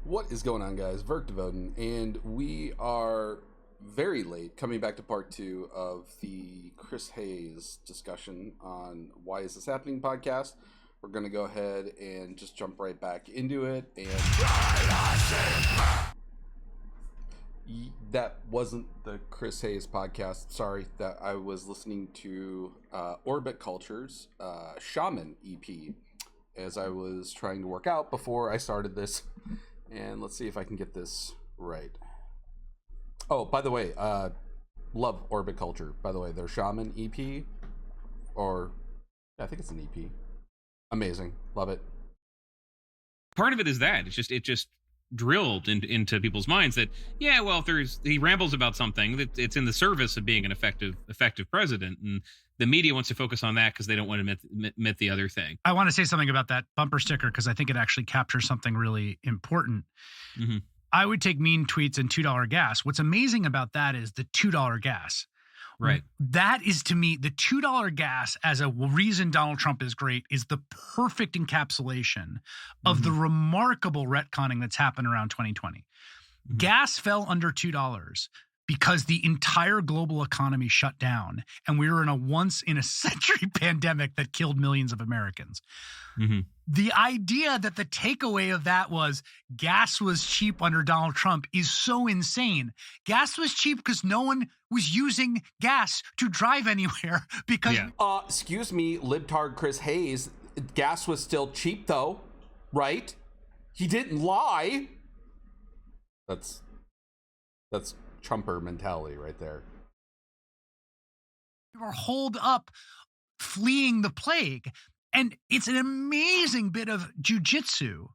What is going on, guys? Vert Devoden, and we are very late coming back to part two of the Chris Hayes discussion on Why Is This Happening podcast. We're going to go ahead and just jump right back into it. And that wasn't the Chris Hayes podcast. Sorry, that I was listening to Orbit Culture's Shaman EP as I was trying to work out before I started this. And let's see if I can get this right. Oh, by the way, love Orbit Culture. By the way, their Shaman EP, or I think it's an EP. Amazing, love it. Part of it is that it just drilled into people's minds that if he rambles about something that it's in the service of being an effective president, and the media wants to focus on that because they don't want to admit the other thing. I want to say something about that bumper sticker because I think it actually captures something really important. Mm-hmm. I would take mean tweets and $2 gas. What's amazing about that is the $2 gas. Right. That is, to me, the $2 gas as a reason Donald Trump is great is the perfect encapsulation of the remarkable retconning that's happened around 2020. Mm-hmm. Gas fell under $2 because the entire global economy shut down and we were in a once-in-a-century pandemic that killed millions of Americans. Mm-hmm. The idea that the takeaway of that was gas was cheap under Donald Trump is so insane. Gas was cheap because no one was using gas to drive anywhere because... Excuse me, libtard Chris Hayes, gas was still cheap though, right? He didn't lie. That's Trumper mentality right there. We were holed up fleeing the plague. And it's an amazing bit of jujitsu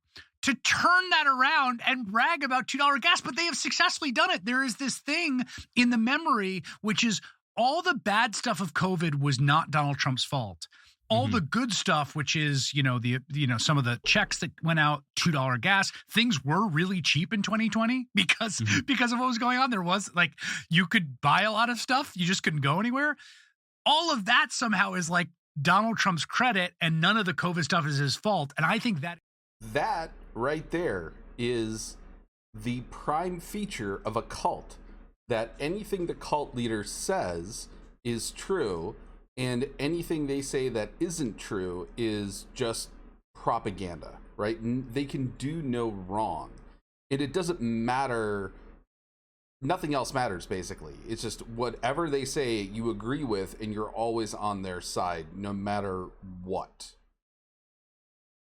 to turn that around and brag about $2 gas, but they have successfully done it. There is this thing in the memory, which is all the bad stuff of COVID was not Donald Trump's fault. All the good stuff, which is, some of the checks that went out, $2 gas, things were really cheap in 2020 because of what was going on. There was you could buy a lot of stuff. You just couldn't go anywhere. All of that somehow is like Donald Trump's credit and none of the COVID stuff is his fault. And I think that right there is the prime feature of a cult, that anything the cult leader says is true. And anything they say that isn't true is just propaganda, right? They can do no wrong. And it doesn't matter. Nothing else matters, basically. It's just whatever they say you agree with, and you're always on their side, no matter what.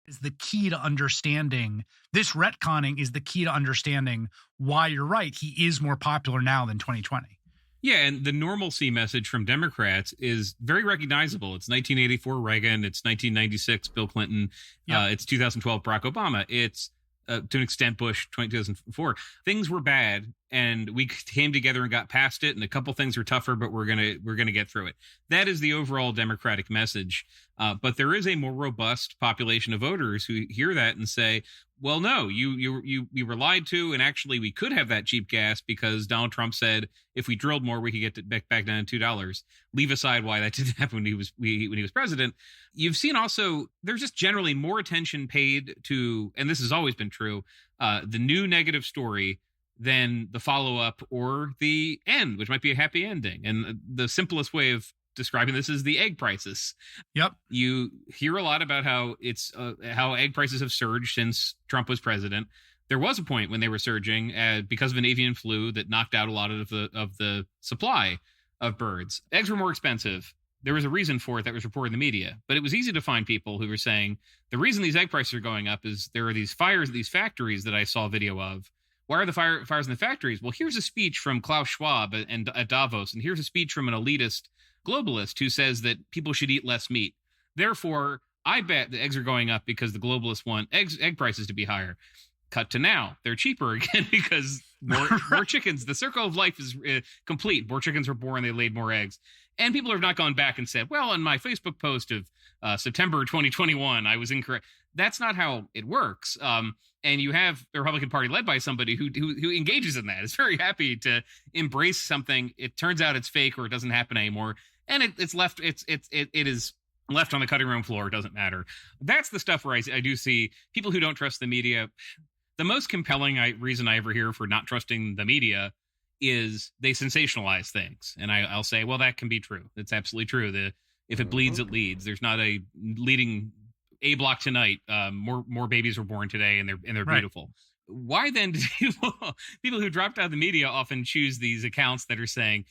Is the key to understanding this retconning is the key to understanding why you're right. He is more popular now than 2020. Yeah, and the normalcy message from Democrats is very recognizable. It's 1984 Reagan. It's 1996 Bill Clinton. Yep. It's 2012 Barack Obama. It's to an extent Bush 2004. Things were bad, and we came together and got past it. And a couple things were tougher, but we're gonna get through it. That is the overall Democratic message. But there is a more robust population of voters who hear that and say, well, no, we were lied to, and actually we could have that cheap gas because Donald Trump said if we drilled more, we could get it back down to $2. Leave aside why that didn't happen when he was president. You've seen also there's just generally more attention paid to, and this has always been true, the new negative story than the follow-up or the end, which might be a happy ending. And the simplest way of describing this is the egg prices. Yep. You hear a lot about how how egg prices have surged since Trump was president. There was a point when they were surging because of an avian flu that knocked out a lot of the supply of birds. Eggs were more expensive. There was a reason for it that was reported in the media, but it was easy to find people who were saying the reason these egg prices are going up is there are these fires at these factories that I saw a video of. Why are the fires in the factories? Well, here's a speech from Klaus Schwab at Davos, and here's a speech from an elitist globalist who says that people should eat less meat. Therefore, I bet the eggs are going up because the globalists want egg prices to be higher. Cut to now. They're cheaper again because more chickens. The circle of life is complete. More chickens were born. They laid more eggs. And people have not gone back and said, well, on my Facebook post of September 2021, I was incorrect. That's not how it works. And you have the Republican Party led by somebody who engages in that. Is very happy to embrace something. It turns out it's fake or it doesn't happen anymore. And it is left on the cutting room floor. It doesn't matter. That's the stuff where I do see people who don't trust the media. the most compelling reason I ever hear for not trusting the media is they sensationalize things. And I'll say, well, that can be true. It's absolutely true. If it bleeds, it leads. There's not a leading A block tonight. More babies were born today, and they're Right. beautiful. Why then do people who dropped out of the media often choose these accounts that are saying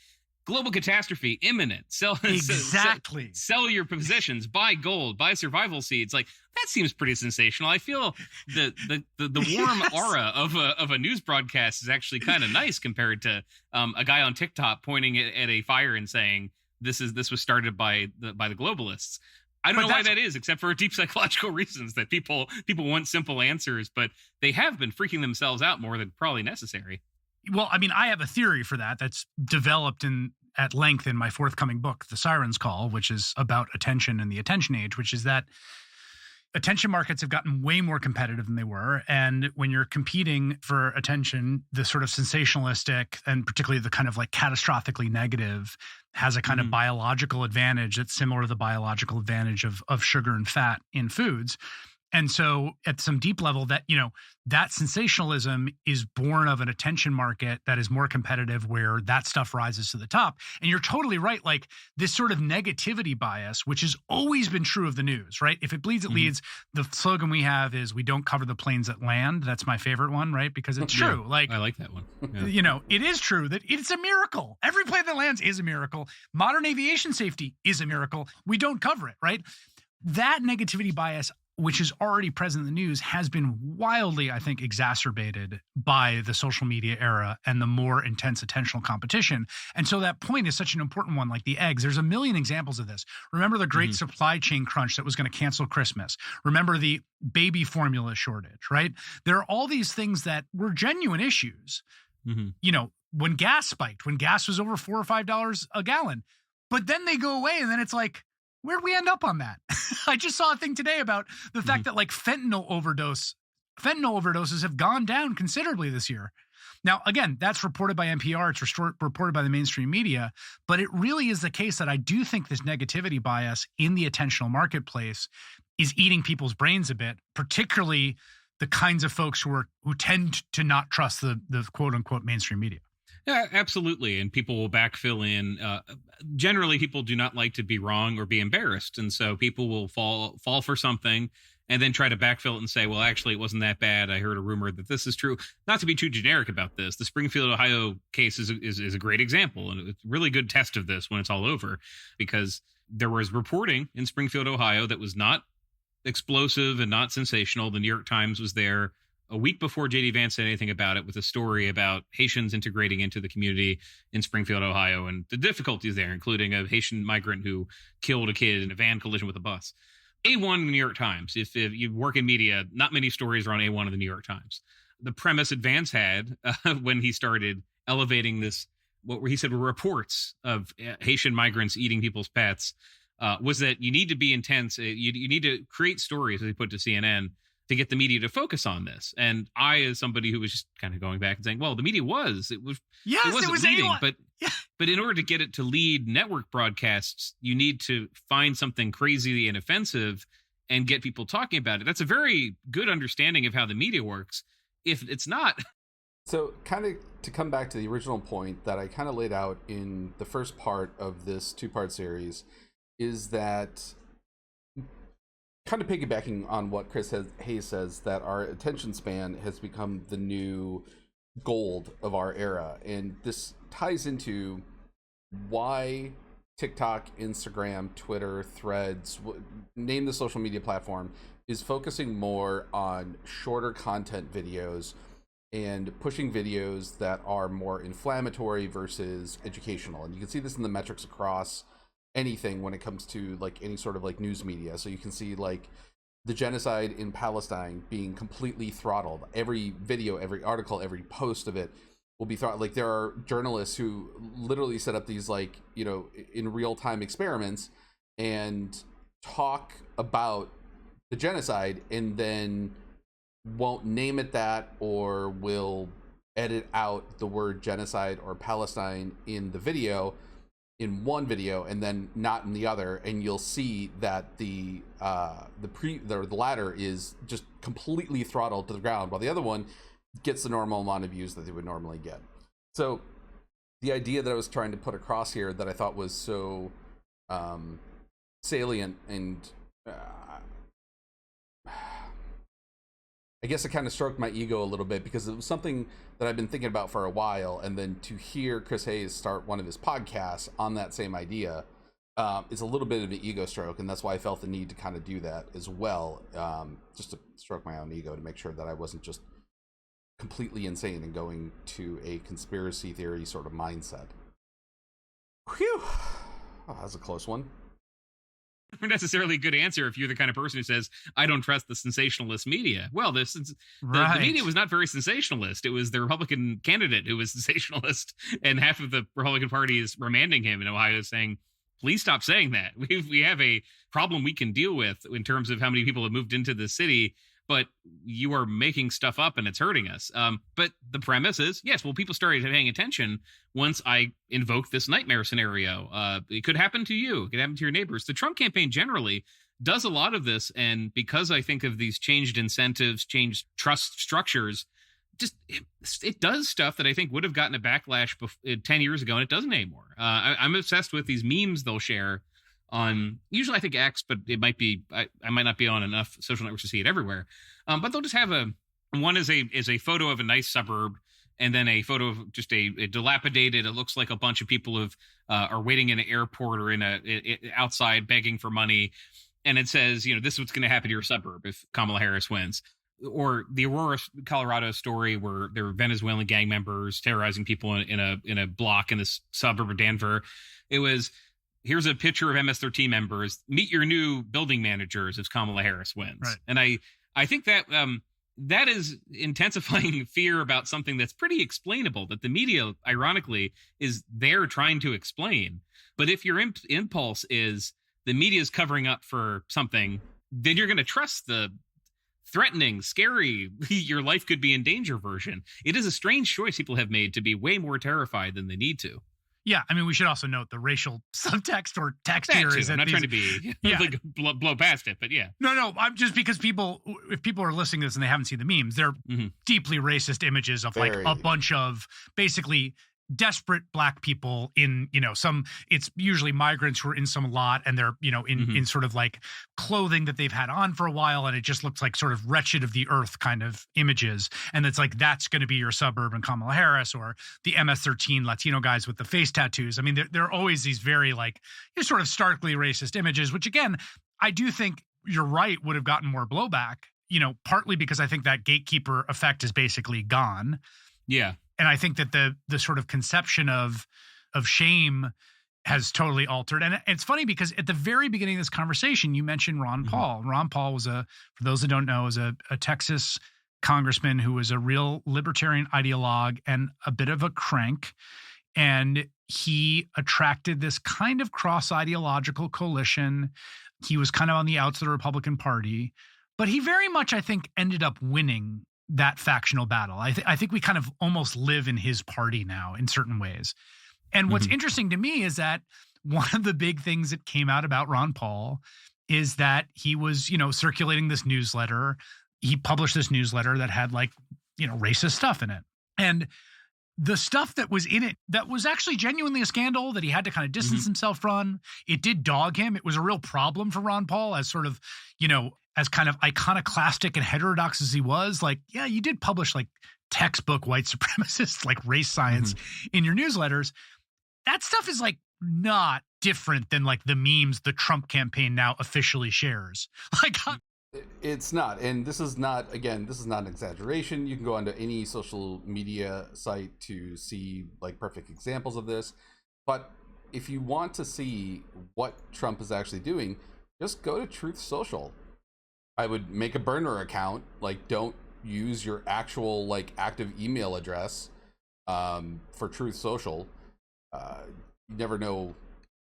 global catastrophe imminent? Exactly. Sell your positions, buy gold, buy survival seeds. Like, that seems pretty sensational. I feel the warm aura of a news broadcast is actually kind of nice compared to a guy on TikTok pointing at a fire and saying this was started by the globalists. I don't know why that is, except for deep psychological reasons that people want simple answers, but they have been freaking themselves out more than probably necessary. Well, I mean, I have a theory for that that's developed at length in my forthcoming book, The Siren's Call, which is about attention and the attention age, which is that attention markets have gotten way more competitive than they were. And when you're competing for attention, the sort of sensationalistic and particularly the kind of like catastrophically negative has a kind of biological advantage that's similar to the biological advantage of sugar and fat in foods. And so at some deep level that, that sensationalism is born of an attention market that is more competitive where that stuff rises to the top. And you're totally right. Like this sort of negativity bias, which has always been true of the news, right? If it bleeds, it leads. The slogan we have is we don't cover the planes that land. That's my favorite one, right? Because it's true. Like I like that one. Yeah. It is true that it's a miracle. Every plane that lands is a miracle. Modern aviation safety is a miracle. We don't cover it, right? That negativity bias, which is already present in the news, has been wildly, I think, exacerbated by the social media era and the more intense attentional competition. And so that point is such an important one, like the eggs. There's a million examples of this. Remember the great supply chain crunch that was going to cancel Christmas. Remember the baby formula shortage, right? There are all these things that were genuine issues. When gas spiked, when gas was over $4 or $5 a gallon, but then they go away and then it's like, where'd we end up on that? I just saw a thing today about the fact that like fentanyl overdoses have gone down considerably this year. Now, again, that's reported by NPR. It's reported by the mainstream media, but it really is the case that I do think this negativity bias in the attentional marketplace is eating people's brains a bit, particularly the kinds of folks who tend to not trust the quote unquote mainstream media. Yeah, absolutely. And people will backfill in. Generally, people do not like to be wrong or be embarrassed. And so people will fall for something and then try to backfill it and say, well, actually, it wasn't that bad. I heard a rumor that this is true. Not to be too generic about this. The Springfield, Ohio case is a great example. And it's a really good test of this when it's all over, because there was reporting in Springfield, Ohio that was not explosive and not sensational. The New York Times was there a week before J.D. Vance said anything about it, with a story about Haitians integrating into the community in Springfield, Ohio, and the difficulties there, including a Haitian migrant who killed a kid in a van collision with a bus. A1 in the New York Times. If you work in media, not many stories are on A1 of the New York Times. The premise that Vance had when he started elevating this, what he said were reports of Haitian migrants eating people's pets, was that you need to be intense. You need to create stories, as he put to CNN, to get the media to focus on this. And I, as somebody who was just kind of going back and saying, well, the media wasn't leading, but in order to get it to lead network broadcasts, you need to find something crazy and offensive and get people talking about it. That's a very good understanding of how the media works. If it's not. So kind of to come back to the original point that I kind of laid out in the first part of this 2-part series, is that kind of piggybacking on what Chris Hayes says, that our attention span has become the new gold of our era. And this ties into why TikTok, Instagram, Twitter, Threads, name the social media platform, is focusing more on shorter content videos and pushing videos that are more inflammatory versus educational. And you can see this in the metrics across anything when it comes to like any sort of like news media. So you can see like the genocide in Palestine being completely throttled. Every video, every article, every post of it will be throttled. Like there are journalists who literally set up these like, in real time experiments and talk about the genocide and then won't name it that, or will edit out the word genocide or Palestine in the video, in one video and then not in the other, and you'll see that the latter is just completely throttled to the ground, while the other one gets the normal amount of views that they would normally get. So the idea that I was trying to put across here that I thought was so salient, and I guess it kind of stroked my ego a little bit, because it was something that I've been thinking about for a while, and then to hear Chris Hayes start one of his podcasts on that same idea is a little bit of an ego stroke, and that's why I felt the need to kind of do that as well, just to stroke my own ego, to make sure that I wasn't just completely insane and going to a conspiracy theory sort of mindset. Whew. Oh, that was a close one. Not necessarily a good answer if you're the kind of person who says, I don't trust the sensationalist media. Well, the media was not very sensationalist. It was the Republican candidate who was sensationalist, and half of the Republican Party is remanding him in Ohio, saying, please stop saying that. We have a problem we can deal with in terms of how many people have moved into the city, but you are making stuff up and it's hurting us. But the premise is, yes, well, people started paying attention once I invoked this nightmare scenario. It could happen to you. It could happen to your neighbors. The Trump campaign generally does a lot of this. And because I think of these changed incentives, changed trust structures, just it does stuff that I think would have gotten a backlash 10 years ago, and it doesn't anymore. I'm obsessed with these memes they'll share on, usually I think X, but it might be, I might not be on enough social networks to see it everywhere. But they'll just have one is a photo of a nice suburb, and then a photo of just a dilapidated, it looks like a bunch of people are waiting in an airport or outside begging for money. And it says, this is what's going to happen to your suburb if Kamala Harris wins. Or the Aurora, Colorado story where there were Venezuelan gang members terrorizing people in a block in this suburb of Denver. It was, here's a picture of MS-13 members. Meet your new building managers if Kamala Harris wins. Right. And I think that that is intensifying fear about something that's pretty explainable, that the media, ironically, is there trying to explain. But if your impulse is the media is covering up for something, then you're going to trust the threatening, scary, your life could be in danger version. It is a strange choice people have made to be way more terrified than they need to. Yeah, I mean, we should also note the racial subtext or text here is that I'm not trying to be blow past it, but yeah. No, I'm just because if people are listening to this and they haven't seen the memes, they're deeply racist images of like a bunch of basically desperate black people in, it's usually migrants who are in some lot, and they're, in sort of like clothing that they've had on for a while. And it just looks like sort of wretched of the earth kind of images. And it's like, that's going to be your suburb and Kamala Harris, or the MS-13 Latino guys with the face tattoos. I mean, there are always these very like sort of starkly racist images, which again, I do think you're right, would have gotten more blowback, partly because I think that gatekeeper effect is basically gone. Yeah. And I think that the sort of conception of shame has totally altered. And it's funny because at the very beginning of this conversation, you mentioned Ron Paul. Ron Paul was for those that don't know, is a Texas congressman who was a real libertarian ideologue and a bit of a crank. And he attracted this kind of cross-ideological coalition. He was kind of on the outs of the Republican Party, but he very much, I think, ended up winning that factional battle. I think we kind of almost live in his party now in certain ways. And what's interesting to me is that one of the big things that came out about Ron Paul is that he was, circulating this newsletter. He published this newsletter that had like, racist stuff in it. And the stuff that was in it that was actually genuinely a scandal that he had to kind of distance himself from, it did dog him. It was a real problem for Ron Paul as sort of, as kind of iconoclastic and heterodox as he was. Like, yeah, you did publish like textbook white supremacist, like race science in your newsletters. That stuff is like not different than like the memes the Trump campaign now officially shares. Like, it's not. And this is not an exaggeration. You can go onto any social media site to see like perfect examples of this. But if you want to see what Trump is actually doing, just go to Truth Social. I would make a burner account. Like, don't use your actual like active email address for Truth Social. You never know,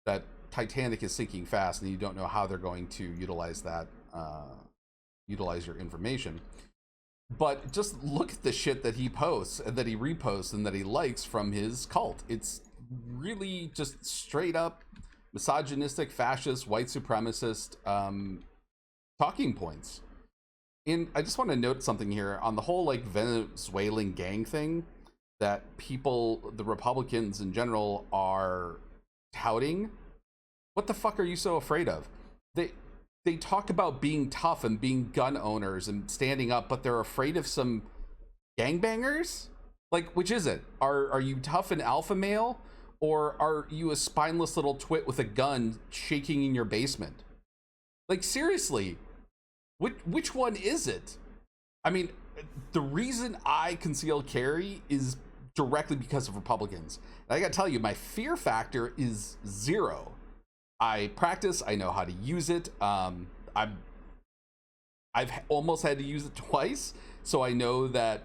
that Titanic is sinking fast, and you don't know how they're going to utilize that, utilize your information. But just look at the shit that he posts and that he reposts and that he likes from his cult. It's really just straight up misogynistic, fascist, white supremacist talking points. And I just want to note something here on the whole like Venezuelan gang thing that people, the Republicans in general, are touting. What the fuck are you so afraid of? They talk about being tough and being gun owners and standing up, but they're afraid of some gangbangers? Like, which is it? Are you tough and alpha male? Or are you a spineless little twit with a gun shaking in your basement? Like, seriously, which one is it? I mean, the reason I conceal carry is directly because of Republicans. And I gotta tell you, my fear factor is 0. I practice, I know how to use it. I've almost had to use it twice, so I know that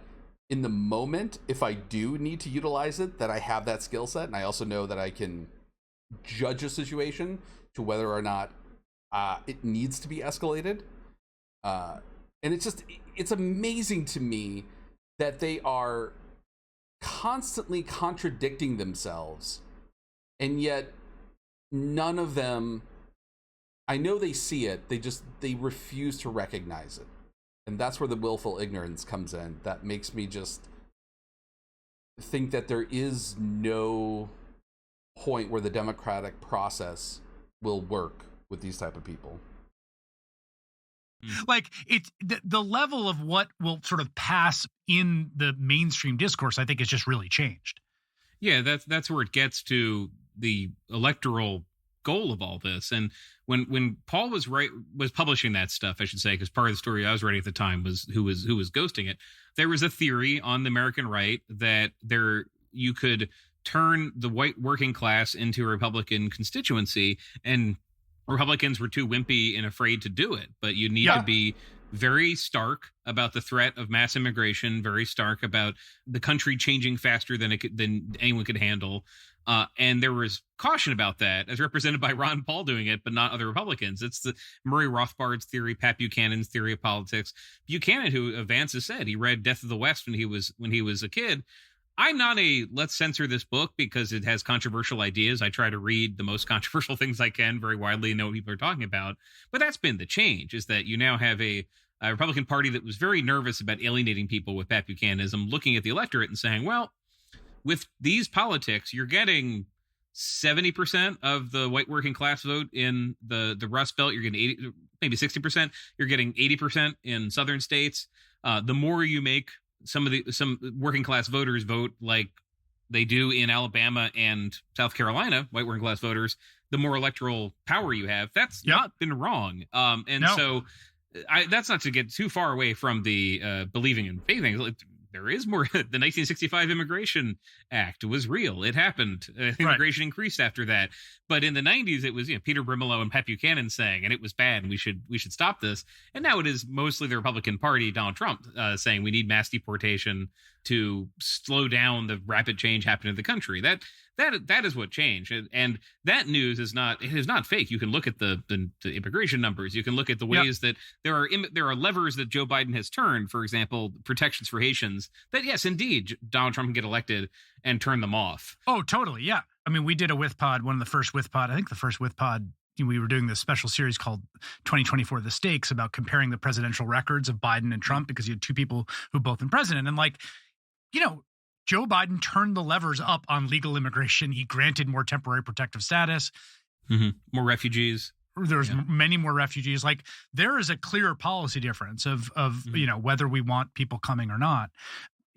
in the moment, if I do need to utilize it, that I have that skill set, and I also know that I can judge a situation to whether or not it needs to be escalated. And it's amazing to me that they are constantly contradicting themselves, and yet none of them, I know they see it, they refuse to recognize it. And that's where the willful ignorance comes in. That makes me just think that there is no point where the democratic process will work with these type of people. Like, it's the level of what will sort of pass in the mainstream discourse, I think, has just really changed. Yeah, that's where it gets to the electoral goal of all this. And when Paul was publishing that stuff, I should say, because part of the story I was writing at the time was who was ghosting it. There was a theory on the American right that you could turn the white working class into a Republican constituency, and Republicans were too wimpy and afraid to do it. But you need to be very stark about the threat of mass immigration, very stark about the country changing faster than anyone could handle. And there was caution about that, as represented by Ron Paul doing it, but not other Republicans. It's the Murray Rothbard's theory, Pat Buchanan's theory of politics. Buchanan, who Vance has said he read Death of the West when he was a kid. I'm not let's censor this book because it has controversial ideas. I try to read the most controversial things I can very widely and know what people are talking about. But that's been the change, is that you now have a Republican Party that was very nervous about alienating people with Pat Buchananism, looking at the electorate and saying, well, with these politics, you're getting 70% of the white working class vote in the Rust Belt. You're getting 80, maybe 60%. You're getting 80% in southern states. The more you make some working class voters vote like they do in Alabama and South Carolina, white working class voters, the more electoral power you have. That's not been wrong. So that's not to get too far away from the believing in faith things. There is more. The 1965 Immigration Act was real. It happened. Immigration increased after that. But in the 90s, it was Peter Brimelow and Pat Buchanan saying, and it was bad, and we should stop this. And now it is mostly the Republican Party, Donald Trump, saying we need mass deportation to slow down the rapid change happening in the country. That is what changed, and that news is not fake. You can look at the immigration numbers. You can look at the ways that there are levers that Joe Biden has turned. For example, protections for Haitians. That yes, indeed, Donald Trump can get elected and turn them off. Oh, totally. Yeah. I mean, we did a with pod, one of the first with pod. I think the first with pod. We were doing this special series called 2024 The Stakes, about comparing the presidential records of Biden and Trump, because you had two people who both been president, and Joe Biden turned the levers up on legal immigration. He granted more temporary protective status. More refugees. There's many more refugees. Like, there is a clear policy difference of whether we want people coming or not.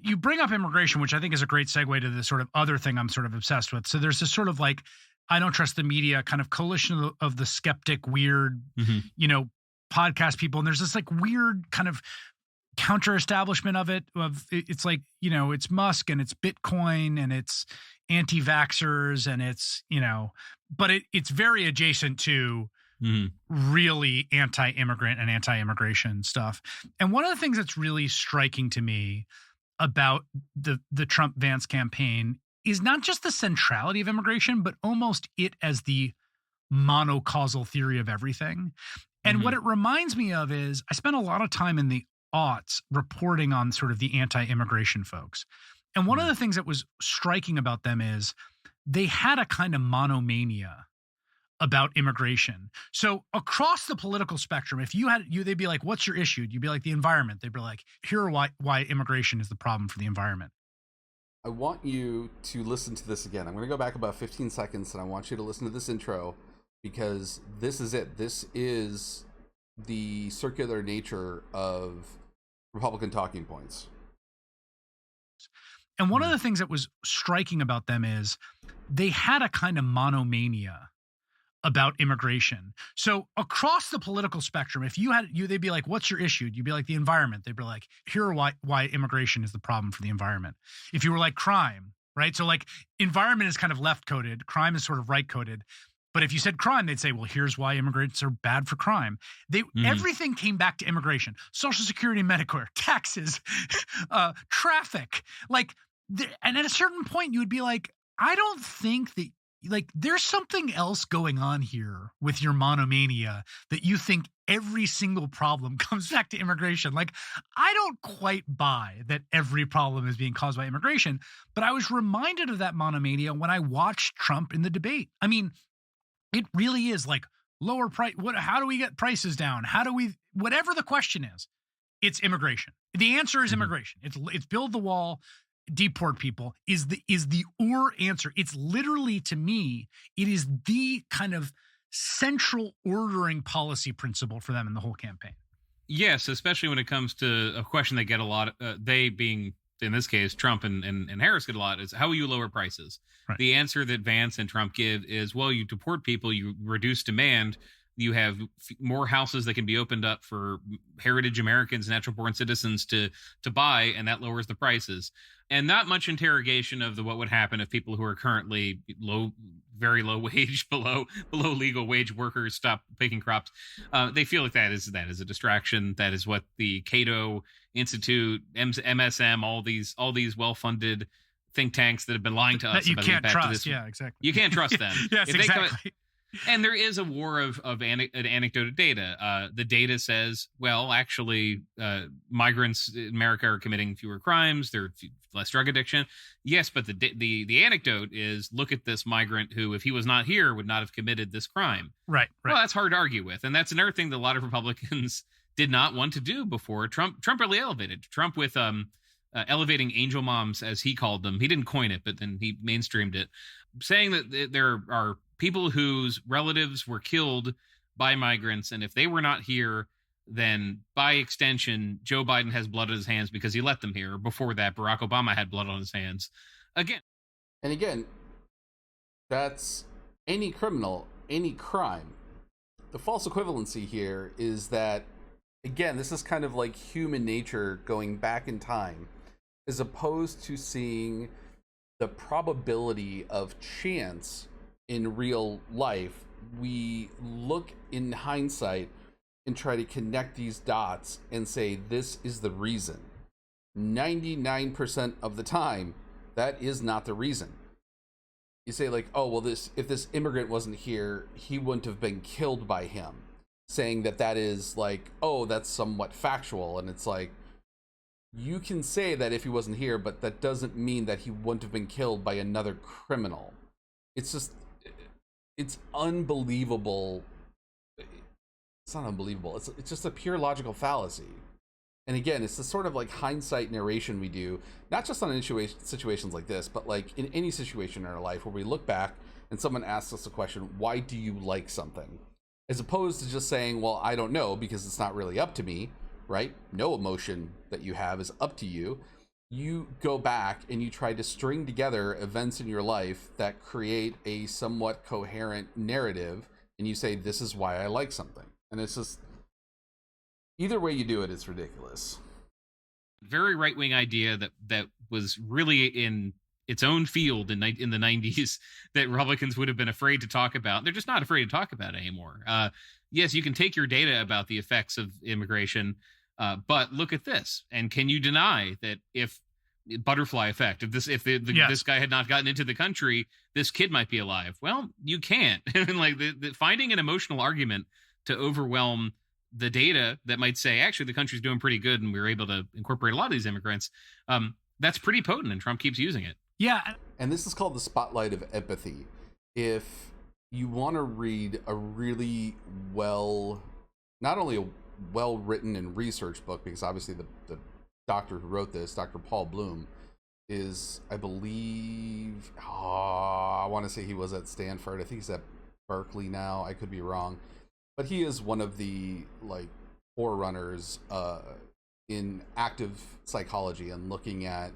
You bring up immigration, which I think is a great segue to the sort of other thing I'm sort of obsessed with. So there's this sort of like, I don't trust the media kind of coalition of the skeptic, weird, podcast people. And there's this like weird kind of counter establishment of it. It's like, it's Musk and it's Bitcoin and it's anti-vaxxers and it's, but it's very adjacent to really anti-immigrant and anti-immigration stuff. And one of the things that's really striking to me about the Trump Vance campaign is not just the centrality of immigration, but almost it as the monocausal theory of everything. And what it reminds me of is I spent a lot of time in the aughts reporting on sort of the anti-immigration folks. And one of the things that was striking about them is they had a kind of monomania about immigration. So across the political spectrum, if they'd be like, what's your issue? You'd be like, the environment. They'd be like, here are why immigration is the problem for the environment. I want you to listen to this again. I'm going to go back about 15 seconds, and I want you to listen to this intro, because this is it. This is the circular nature of Republican talking points. And one of the things that was striking about them is they had a kind of monomania about immigration. So across the political spectrum, if they'd be like, what's your issue? You'd be like, the environment. They'd be like, here are why immigration is the problem for the environment. If you were like crime, right? So like environment is kind of left coded, crime is sort of right coded. But if you said crime, they'd say, well, here's why immigrants are bad for crime. Everything came back to immigration: Social Security, Medicare, taxes, traffic. And at a certain point, you would be like, I don't think that, there's something else going on here with your monomania, that you think every single problem comes back to immigration. I don't quite buy that every problem is being caused by immigration, but I was reminded of that monomania when I watched Trump in the debate. I mean, it really is lower price. How do we get prices down? Whatever the question is, it's immigration. The answer is immigration. It's build the wall, deport people is the answer. It's literally, to me, it is the kind of central ordering policy principle for them in the whole campaign. Yes, especially when it comes to a question they get a lot, they being, in this case, Trump and Harris get a lot, is how will you lower prices? Right. The answer that Vance and Trump give is, well, you deport people, you reduce demand, you have more houses that can be opened up for heritage Americans, natural born citizens to buy, and that lowers the prices. And not much interrogation of what would happen if people who are currently very low wage, below legal wage workers stop picking crops. They feel like that is a distraction. That is what the Cato Institute, MSM, all these well-funded think tanks that have been lying to us. That you about can't the impact trust. Of this. Yeah, exactly. You can't trust them. Yes, exactly. And there is a war of anecdotal data. The data says, well, actually, migrants in America are committing fewer crimes. There's less drug addiction. Yes, but the anecdote is, look at this migrant who, if he was not here, would not have committed this crime. Right. Well, that's hard to argue with. And that's another thing that a lot of Republicans did not want to do before. Trump really elevated. Trump with elevating angel moms, as he called them. He didn't coin it, but then he mainstreamed it, saying that there are people whose relatives were killed by migrants, and if they were not here, then by extension, Joe Biden has blood on his hands because he let them here. Before that, Barack Obama had blood on his hands. Again, that's any criminal, any crime. The false equivalency here is that, again, this is kind of like human nature going back in time, as opposed to seeing the probability of chance in real life. We look in hindsight and try to connect these dots and say, this is the reason. 99% of the time, that is not the reason. You say oh, well, if this immigrant wasn't here, he wouldn't have been killed by him. Saying that is oh, that's somewhat factual. And it's you can say that if he wasn't here, but that doesn't mean that he wouldn't have been killed by another criminal. It's unbelievable. It's not unbelievable. It's just a pure logical fallacy. And again, it's the sort of hindsight narration we do, not just on situations like this, but in any situation in our life where we look back and someone asks us a question, why do you like something? As opposed to just saying, well, I don't know, because it's not really up to me, right? No emotion that you have is up to you. You go back and you try to string together events in your life that create a somewhat coherent narrative, and you say, this is why I like something. And it's just, either way you do it, it's ridiculous. Very right-wing idea that was really in its own field in the 90s that Republicans would have been afraid to talk about. They're just not afraid to talk about it anymore. Yes, you can take your data about the effects of immigration, but look at this. And can you deny that if butterfly effect, this guy had not gotten into the country, this kid might be alive? Well, you can't. Finding an emotional argument to overwhelm the data that might say, actually, the country's doing pretty good and we were able to incorporate a lot of these immigrants, that's pretty potent, and Trump keeps using it. Yeah. And this is called The Spotlight of Empathy. If you want to read a really not only a well-written and researched book, because obviously the doctor who wrote this, Dr. Paul Bloom, is, I believe, I want to say he was at Stanford. I think he's at Berkeley now. I could be wrong. But he is one of the, forerunners in active psychology and looking at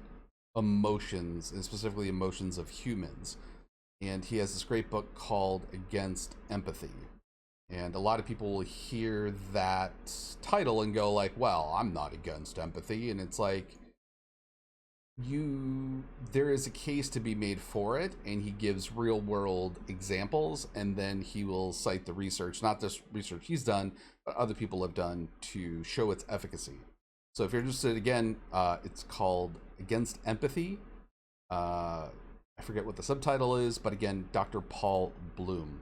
emotions, and specifically emotions of humans. And he has this great book called Against Empathy. And a lot of people will hear that title and go well, I'm not against empathy. And it's there is a case to be made for it, and he gives real world examples, and then he will cite the research, not just research he's done, but other people have done to show its efficacy. So if you're interested, again, it's called Against Empathy. I forget what the subtitle is, but again, Dr. Paul Bloom.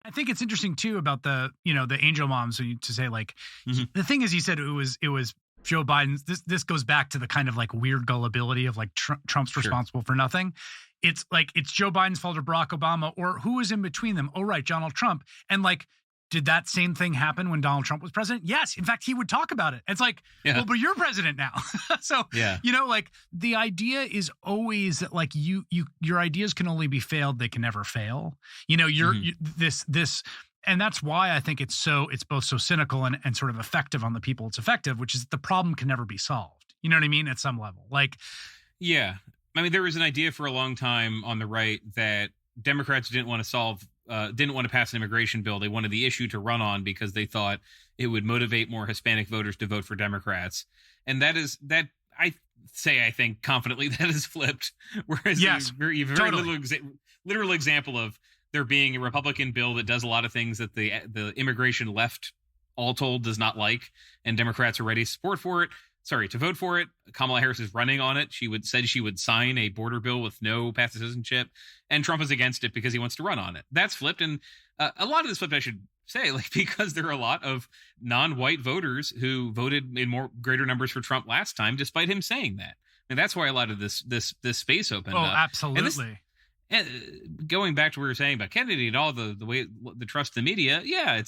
I think it's interesting too about the angel moms, to say the thing is, he said it was Joe Biden. This goes back to the kind of weird gullibility of Trump's responsible for nothing. It's it's Joe Biden's fault or Barack Obama, or who was in between them. Oh, right, Donald Trump. And did that same thing happen when Donald Trump was president? Yes. In fact, he would talk about it. It's well, but you're president now. So, yeah. The idea is always that your ideas can only be failed. They can never fail. This, and that's why I think it's both so cynical and sort of effective on the people it's effective, which is the problem can never be solved. You know what I mean? At some level, yeah. I mean, there was an idea for a long time on the right that Democrats didn't want to pass an immigration bill. They wanted the issue to run on because they thought it would motivate more Hispanic voters to vote for Democrats. And I think confidently that is flipped. Whereas yes, very totally. literal example of there being a Republican bill that does a lot of things that the immigration left all told does not like, and Democrats are ready to vote for it. Kamala Harris is running on it. Said she would sign a border bill with no path to citizenship, and Trump is against it because he wants to run on it. That's flipped, and a lot of this flipped, I should say, because there are a lot of non-white voters who voted in greater numbers for Trump last time, despite him saying that. And that's why a lot of this space opened up. Oh, absolutely. And going back to what we were saying about Kennedy and all the way the trust in the media, yeah,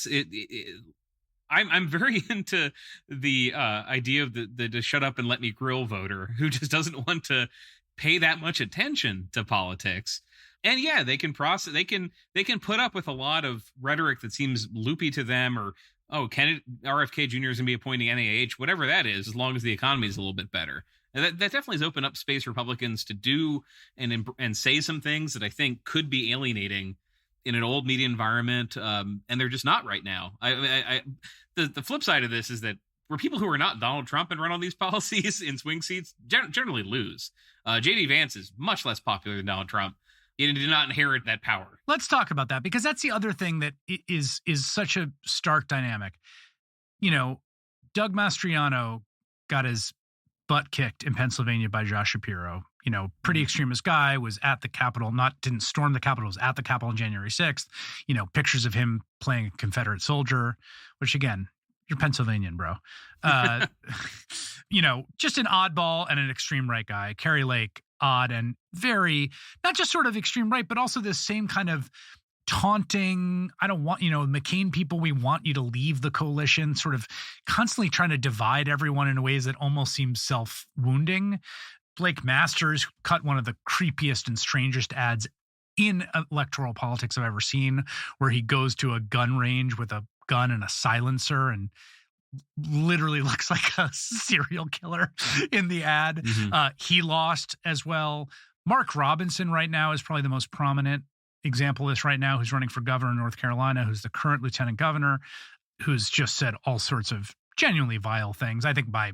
I'm very into the idea of the shut up and let me grill voter who just doesn't want to pay that much attention to politics. And yeah, they can put up with a lot of rhetoric that seems loopy to them, or RFK Jr. is going to be appointing NIH, whatever that is, as long as the economy is a little bit better. And that definitely has opened up space for Republicans to do and say some things that I think could be alienating in an old media environment, and they're just not right now. The flip side of this is that where people who are not Donald Trump and run on these policies in swing seats generally lose. J.D. Vance is much less popular than Donald Trump. He did not inherit that power. Let's talk about that, because that's the other thing that is such a stark dynamic. Doug Mastriano got his butt kicked in Pennsylvania by Josh Shapiro. Pretty extremist guy, was at the Capitol, didn't storm the Capitol, was at the Capitol on January 6th. Pictures of him playing a Confederate soldier, which again, you're Pennsylvanian, bro. Just an oddball and an extreme right guy. Carrie Lake, odd and very, not just sort of extreme right, but also this same kind of taunting, I don't want, McCain people, we want you to leave the coalition, sort of constantly trying to divide everyone in ways that almost seem self-wounding. Blake Masters cut one of the creepiest and strangest ads in electoral politics I've ever seen, where he goes to a gun range with a gun and a silencer and literally looks like a serial killer in the ad. Mm-hmm. He lost as well. Mark Robinson right now is probably the most prominent example of this right now, who's running for governor in North Carolina, who's the current lieutenant governor, who's just said all sorts of genuinely vile things. I think by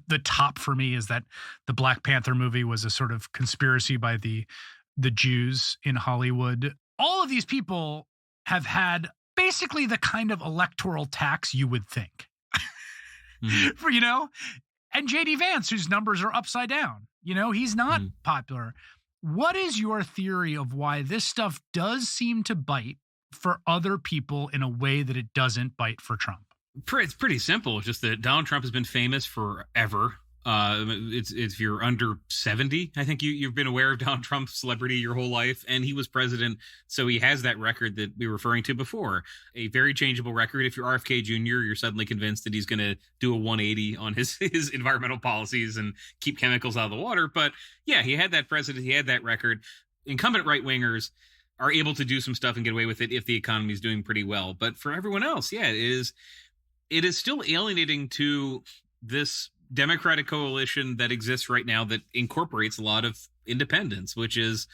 the top for me is that the Black Panther movie was a sort of conspiracy by the Jews in Hollywood. All of these people have had basically the kind of electoral tax you would think. Mm-hmm. And J.D. Vance, whose numbers are upside down, he's not popular. What is your theory of why this stuff does seem to bite for other people in a way that it doesn't bite for Trump? It's pretty simple. It's just that Donald Trump has been famous forever It's if you're under 70, I think you've been aware of Donald Trump's celebrity your whole life, and he was president, so he has that record that we were referring to before, a very changeable record. If you're RFK Jr., you're suddenly convinced that he's going to do a 180 on his environmental policies and keep chemicals out of the water. But yeah, he had that president, he had that record. Incumbent right wingers are able to do some stuff and get away with it if the economy is doing pretty well. But for everyone else, yeah, it is still alienating to this Democratic coalition that exists right now that incorporates a lot of independents, which is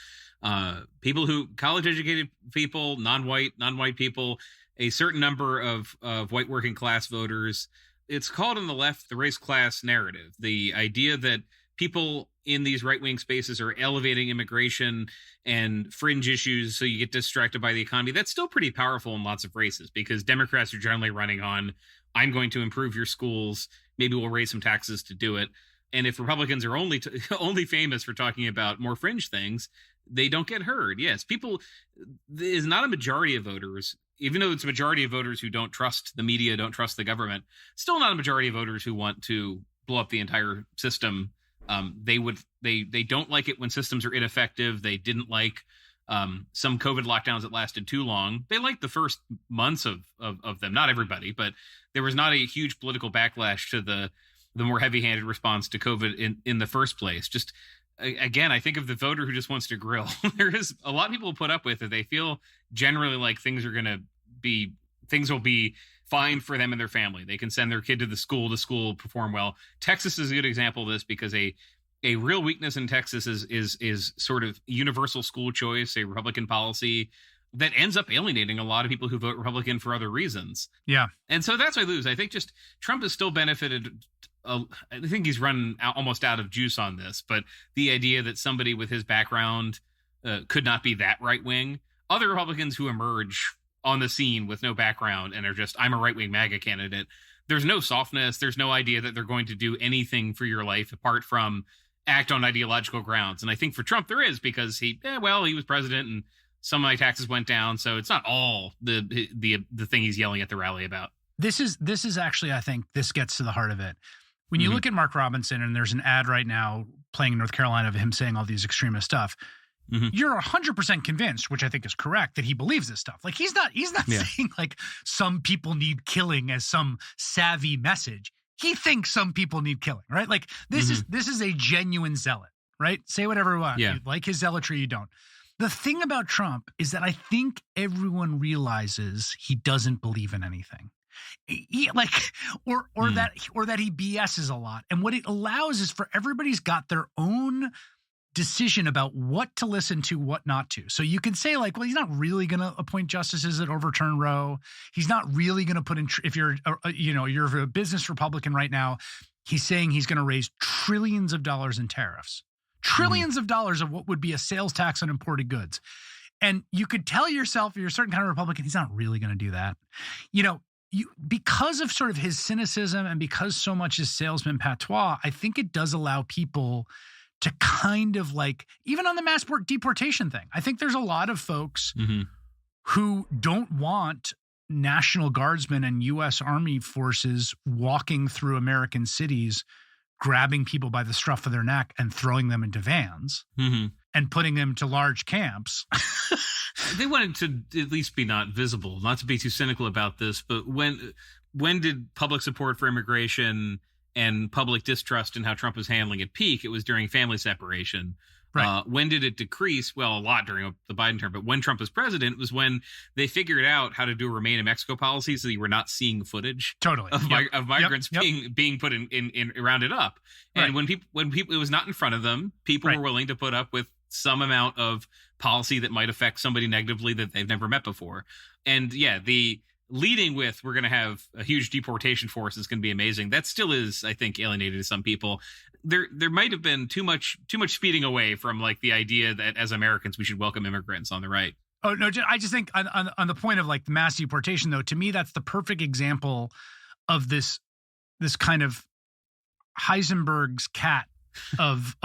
people who college educated people, non-white people, a certain number of white working class voters. It's called on the left the race class narrative, the idea that people in these right-wing spaces are elevating immigration and fringe issues so you get distracted by the economy. That's still pretty powerful in lots of races because Democrats are generally running on, I'm going to improve your schools, maybe we'll raise some taxes to do it. And if Republicans are only famous for talking about more fringe things, they don't get heard. Yes, people is not a majority of voters, even though it's a majority of voters who don't trust the media, don't trust the government, still not a majority of voters who want to blow up the entire system. They don't like it when systems are ineffective. They didn't like some COVID lockdowns that lasted too long. They liked the first months of them. Not everybody, but there was not a huge political backlash to the more heavy-handed response to COVID in the first place. Just again, I think of the voter who just wants to grill. There is a lot of people put up with it. They feel generally like things will be fine for them and their family. They can send their kid to the school perform well. Texas is a good example of this because a real weakness in Texas is sort of universal school choice, a Republican policy that ends up alienating a lot of people who vote Republican for other reasons. Yeah. And so that's why I lose. I think just Trump has still benefited. I think he's run almost out of juice on this, but the idea that somebody with his background could not be that right wing. Other Republicans who emerge on the scene with no background and are just, I'm a right-wing MAGA candidate. There's no softness. There's no idea that they're going to do anything for your life apart from act on ideological grounds. And I think for Trump there is, because he was president and some of my taxes went down. So it's not all the thing he's yelling at the rally about. This is actually, I think this gets to the heart of it. When you look at Mark Robinson, and there's an ad right now playing in North Carolina of him saying all these extremist stuff, you're 100% convinced, which I think is correct, that he believes this stuff. Like he's not saying like some people need killing as some savvy message. He thinks some people need killing, right? Like this is a genuine zealot, right? Say whatever you want. Yeah. You like his zealotry, you don't. The thing about Trump is that I think everyone realizes he doesn't believe in anything. That he BS's a lot. And what it allows is for everybody's got their own decision about what to listen to, what not to. So you can say like, well, he's not really going to appoint justices that overturn Roe. He's not really going to put in, if you're a business Republican right now, he's saying he's going to raise trillions of dollars in tariffs, trillions of dollars of what would be a sales tax on imported goods. And you could tell yourself, if you're a certain kind of Republican, he's not really going to do that. Because of sort of his cynicism and because so much is salesman patois, I think it does allow people to kind of like, even on the mass deportation thing, I think there's a lot of folks who don't want National Guardsmen and U.S. Army forces walking through American cities, grabbing people by the scruff of their neck and throwing them into vans and putting them to large camps. They wanted to at least be not visible, not to be too cynical about this, but when did public support for immigration and public distrust in how Trump was handling it peak? It was during family separation. Right. When did it decrease? Well, a lot during the Biden term, but when Trump was president was when they figured out how to do a Remain in Mexico policy, so you were not seeing footage of migrants being put in rounded up. And when people, it was not in front of them. People were willing to put up with some amount of policy that might affect somebody negatively that they've never met before. And the leading with, we're going to have a huge deportation force is going to be amazing. That still is, I think, alienated to some people. There might have been too much speeding away from like the idea that as Americans we should welcome immigrants on the right. Oh no, I just think on the point of like the mass deportation though, to me that's the perfect example of this kind of Heisenberg's cat of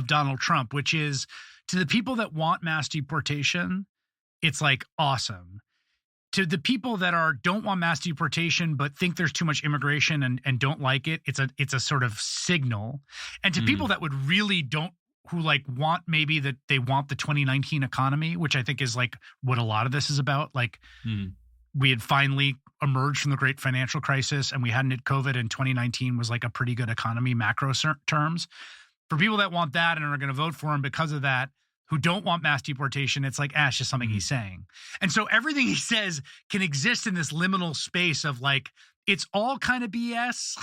Donald Trump, which is, to the people that want mass deportation, it's like awesome. to the people that don't want mass deportation but think there's too much immigration and don't like it, it's a sort of signal. And to people that would really who like want maybe that they want the 2019 economy, which I think is like what a lot of this is about. Like we had finally emerged from the great financial crisis and we hadn't hit COVID, and 2019 was like a pretty good economy macro terms. For people that want that and are going to vote for him because of that, who don't want mass deportation, it's like, it's just something he's saying. And so everything he says can exist in this liminal space of like, it's all kind of BS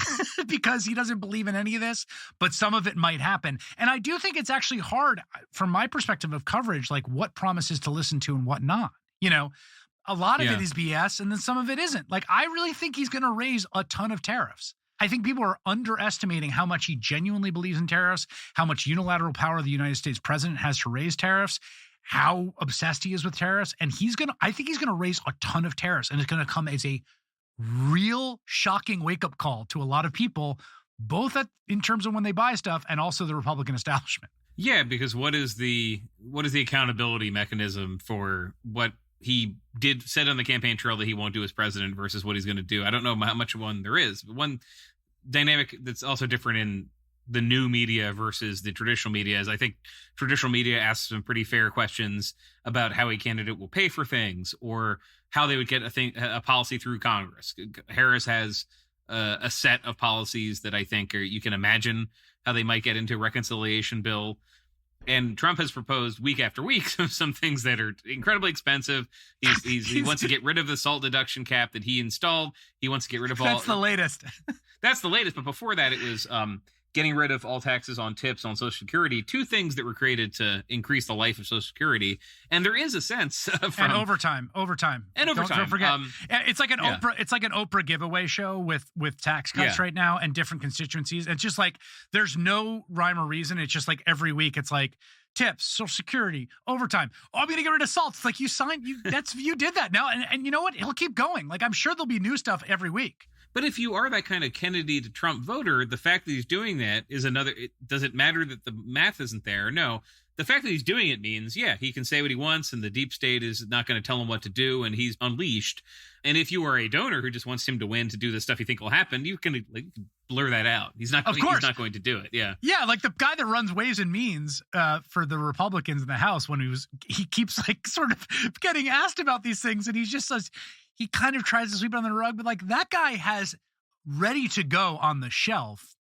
because he doesn't believe in any of this, but some of it might happen. And I do think it's actually hard from my perspective of coverage, like what promises to listen to and what not. You know, a lot of it is BS and then some of it isn't. Like, I really think he's going to raise a ton of tariffs. I think people are underestimating how much he genuinely believes in tariffs, how much unilateral power the United States president has to raise tariffs, how obsessed he is with tariffs. And I think he's going to raise a ton of tariffs, and it's going to come as a real shocking wake-up call to a lot of people, both in terms of when they buy stuff and also the Republican establishment. Yeah, because what is the accountability mechanism for what he said on the campaign trail that he won't do as president versus what he's going to do? I don't know how much one there is, but one dynamic that's also different in the new media versus the traditional media is I think traditional media asks some pretty fair questions about how a candidate will pay for things or how they would get a policy through Congress. Harris has a set of policies that I think you can imagine how they might get into a reconciliation bill. And Trump has proposed week after week some things that are incredibly expensive. He wants to get rid of the SALT deduction cap that he installed. He wants to get rid of all. That's the latest. That's the latest. But before that, it was getting rid of all taxes on tips on Social Security. Two things that were created to increase the life of Social Security. And there is a sense and overtime. Don't forget, it's like an Oprah. It's like an Oprah giveaway show with tax cuts right now and different constituencies. It's just like there's no rhyme or reason. It's just like every week it's like tips, Social Security, overtime. Oh, I'm going to get rid of SALT. It's like you did that now, and you know what? It'll keep going. Like I'm sure there'll be new stuff every week. But if you are that kind of Kennedy to Trump voter, the fact that he's doing that is does it matter that the math isn't there? No. The fact that he's doing it means, he can say what he wants and the deep state is not going to tell him what to do and he's unleashed. And if you are a donor who just wants him to win to do the stuff you think will happen, you can blur that out. He's not going to do it. Yeah. Yeah. Like the guy that runs Ways and Means for the Republicans in the House, he keeps like sort of getting asked about these things and he just says, he kind of tries to sweep it under the rug, but like that guy has ready to go on the shelf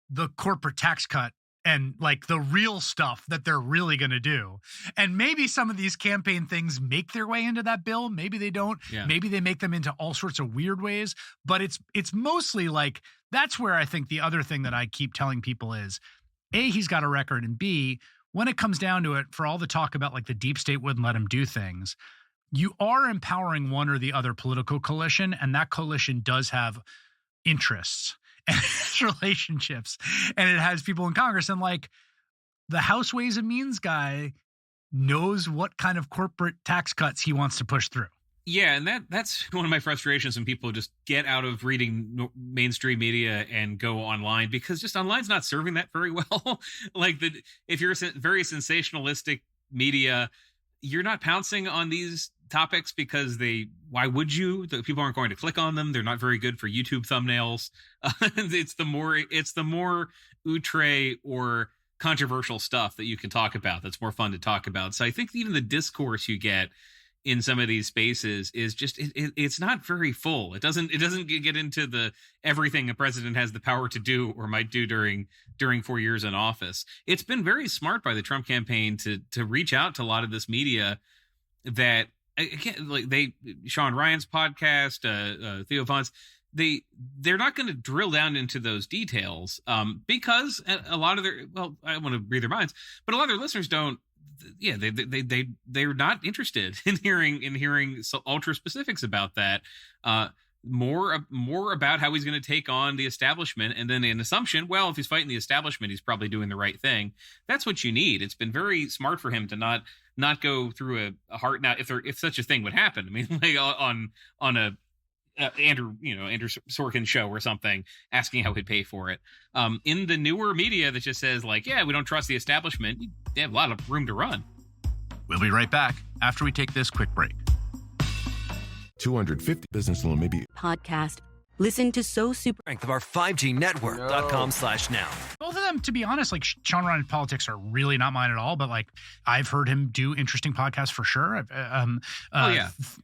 the corporate tax cut and like the real stuff that they're really going to do. And maybe some of these campaign things make their way into that bill. Maybe they don't. Yeah. Maybe they make them into all sorts of weird ways. But it's mostly like that's where I think the other thing that I keep telling people is, A, he's got a record, and B, when it comes down to it, for all the talk about like the deep state wouldn't let him do things, you are empowering one or the other political coalition, and that coalition does have interests and relationships, and it has people in Congress. And like the House Ways and Means guy knows what kind of corporate tax cuts he wants to push through. Yeah, and that's one of my frustrations when people just get out of reading mainstream media and go online, because just online's not serving that very well. If you're very sensationalistic media, you're not pouncing on these topics because why would you? The people aren't going to click on them. They're not very good for YouTube thumbnails. It's the more outre or controversial stuff that you can talk about that's more fun to talk about. So I think even the discourse you get in some of these spaces is just it's not very full. It doesn't get into the everything a president has the power to do or might do during 4 years in office. It's been very smart by the Trump campaign to reach out to a lot of this media that Sean Ryan's podcast, Theo Von's, they're not going to drill down into those details because a lot of I want to read their minds, but a lot of their listeners don't. Yeah, they're not interested in hearing ultra specifics about that. More about how he's going to take on the establishment, and then an assumption. Well, if he's fighting the establishment, he's probably doing the right thing. That's what you need. It's been very smart for him to not go through a hard. Now, if such a thing would happen, I mean, like on a Andrew Sorkin show or something, asking how he'd pay for it. In the newer media that just says like, yeah, we don't trust the establishment, they have a lot of room to run. We'll be right back after we take this quick break. 250 business loan maybe. Podcast. Listen to So Super. Strength of our 5G network.com/now. Both of them, to be honest, like Sean Ryan Politics are really not mine at all, but like I've heard him do interesting podcasts for sure.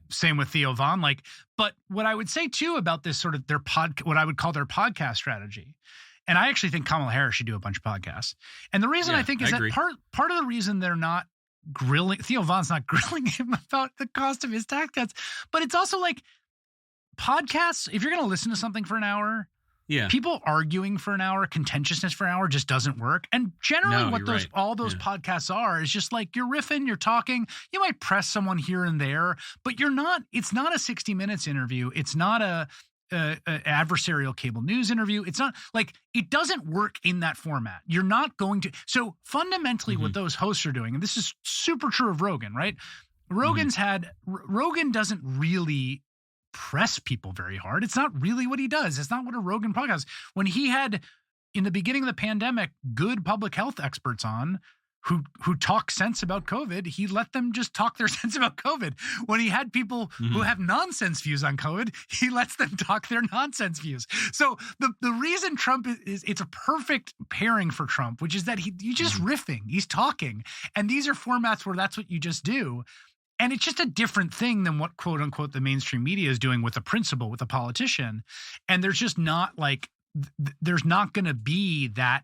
Same with Theo Von. Like, but what I would say too about this sort of what I would call their podcast strategy, and I actually think Kamala Harris should do a bunch of podcasts. And the reason I think is that part of the reason they're not grilling, Theo Von's not grilling him about the cost of his tax cuts, but it's also like podcasts, if you're going to listen to something for an hour, people arguing for an hour, contentiousness for an hour just doesn't work. And generally all those podcasts are is just like you're riffing, you're talking, you might press someone here and there, but it's not a 60 Minutes interview. It's not a adversarial cable news interview. It's not like, it doesn't work in that format. You're not going to. So fundamentally what those hosts are doing, and this is super true of Rogan, right? Rogan doesn't really press people very hard. It's not really what he does. It's not what a Rogan podcast. When he had, in the beginning of the pandemic, good public health experts on who talk sense about COVID, he let them just talk their sense about COVID. When he had people who have nonsense views on COVID, he lets them talk their nonsense views. So the reason Trump it's a perfect pairing for Trump, which is that he's just riffing, he's talking. And these are formats where that's what you just do. And it's just a different thing than what, quote unquote, the mainstream media is doing with a principal, with a politician. And there's just not like, there's not going to be that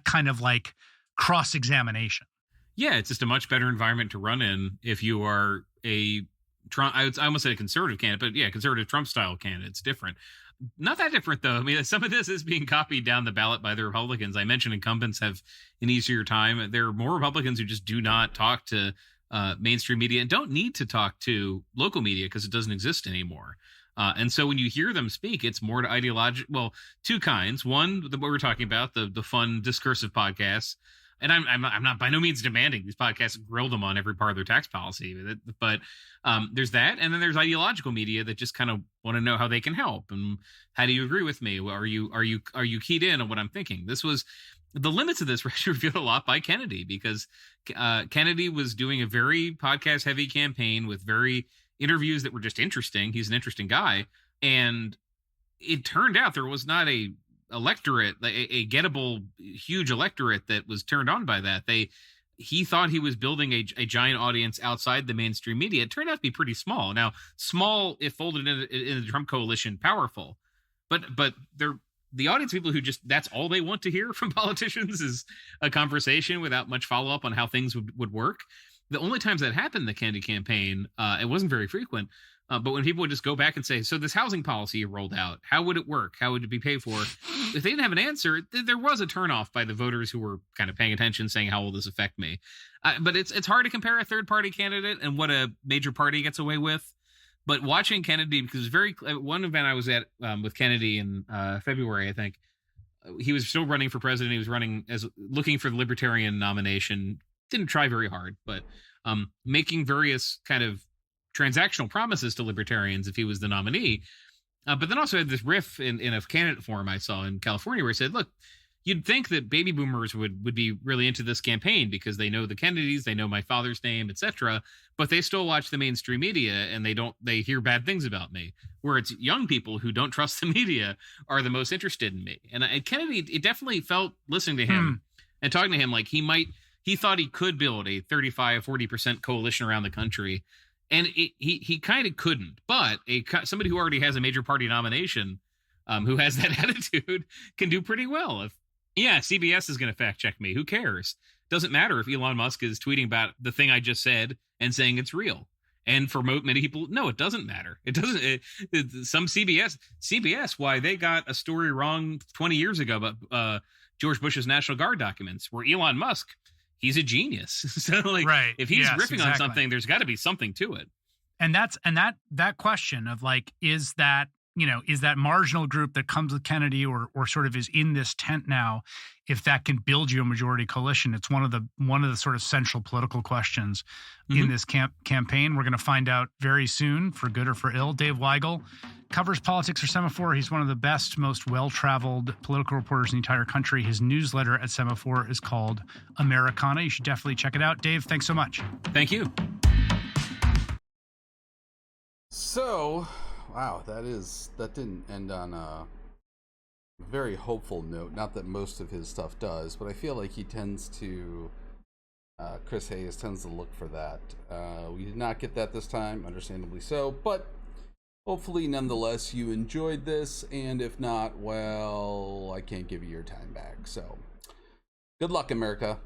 kind of like cross-examination. Yeah, it's just a much better environment to run in if you are a Trump, I almost said a conservative candidate, but yeah, conservative Trump-style candidate. It's different. Not that different, though. I mean, some of this is being copied down the ballot by the Republicans. I mentioned incumbents have an easier time. There are more Republicans who just do not talk to mainstream media and don't need to talk to local media because it doesn't exist anymore. And so when you hear them speak, it's more to ideological. Well, two kinds. One, what we're talking about, the fun discursive podcasts. And I'm not by no means demanding these podcasts grill them on every part of their tax policy, but there's that, and then there's ideological media that just kind of want to know how they can help and how do you agree with me? Are you keyed in on what I'm thinking? This was the limits of this were revealed a lot by Kennedy because Kennedy was doing a very podcast heavy campaign with very interviews that were just interesting. He's an interesting guy, and it turned out there was not a electorate, a gettable huge electorate that was turned on by that. He thought he was building a giant audience outside the mainstream media. It turned out to be pretty small. Now, small if folded in the Trump coalition, powerful, but they're the audience, people who just that's all they want to hear from politicians is a conversation without much follow up on how things would work. The only times that happened in the Kennedy campaign, it wasn't very frequent. But when people would just go back and say, so this housing policy you rolled out, how would it work? How would it be paid for? If they didn't have an answer, there was a turnoff by the voters who were kind of paying attention, saying, how will this affect me? But it's hard to compare a third party candidate and what a major party gets away with. But watching Kennedy, because one event I was at with Kennedy in February, I think, he was still running for president. He was looking for the Libertarian nomination. Didn't try very hard, but making various kind of transactional promises to libertarians if he was the nominee. But then also had this riff in a candidate forum I saw in California where he said, look, you'd think that baby boomers would be really into this campaign because they know the Kennedys, they know my father's name, etc. But they still watch the mainstream media and they hear bad things about me. Where it's young people who don't trust the media are the most interested in me. And Kennedy, it definitely felt, listening to him and talking to him, like he thought he could build a 35-40% coalition around the country. And he kind of couldn't, but somebody who already has a major party nomination, who has that attitude, can do pretty well. CBS is going to fact check me. Who cares? Doesn't matter if Elon Musk is tweeting about the thing I just said and saying it's real. And for many people, no, it doesn't matter. It doesn't. Some CBS, why they got a story wrong 20 years ago about George Bush's National Guard documents, where Elon Musk, he's a genius. So if he's riffing on something, there's got to be something to it. And that question of like, is that marginal group that comes with Kennedy or sort of is in this tent now, if that can build you a majority coalition, it's one of the sort of central political questions in this campaign. We're going to find out very soon, for good or for ill. Dave Weigel covers politics for Semaphore. He's one of the best, most well-traveled political reporters in the entire country. His newsletter at Semaphore is called Americana. You should definitely check it out. Dave, thanks so much. Thank you. So, wow, that didn't end on a very hopeful note. Not that most of his stuff does, but I feel like he tends to, Chris Hayes tends to look for that. We did not get that this time, understandably so, but hopefully, nonetheless, you enjoyed this, and if not, well, I can't give you your time back. So, good luck, America.